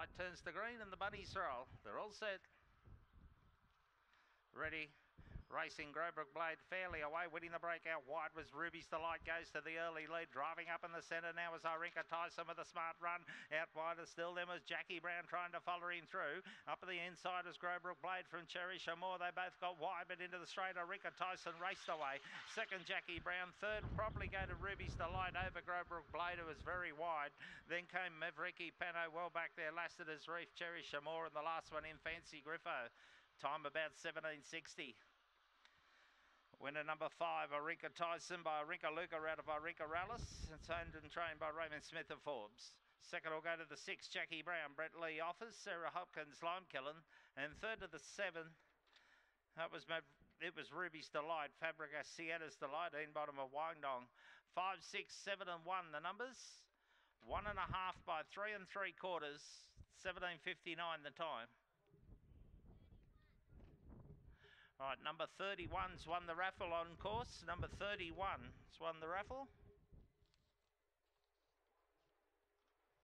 light turns to green and the bunnies roll. They're all set. Ready. Racing Grobrook Blade fairly away, winning the breakout wide was Ruby's Delight, goes to the early lead, driving up in the centre now is Irinka Tyson with a smart run, out wider still then was Jackie Brown trying to follow him through, up at the inside is Grobrook Blade from Cherish Amore, they both got wide but into the straight, Irinka Tyson raced away, second Jackie Brown, third will probably go to Ruby's Delight over Grobrook Blade who was very wide, then came Mavericky Pano well back there, Lassiter's Reef, Cherish Amore and the last one in Fancy Griffo, time about 17:60. Winner number 5, Irinka Tyson by Irinka Luca out of Irinka Rallis. It's owned and trained by Raymond Smith of Forbes. Second will go to the 6, Jackie Brown, Brett Lee offers, Sarah Hopkins, Limekillen. And third to the 7, it was Ruby's Delight, Fabrica Sietta's Delight, in bottom of Wandong. 5, 6, 7 and 1 the numbers. 1.5 by 3 3/4. 17:59 the time. All right, number 31's won the raffle on course. Number 31's won the raffle.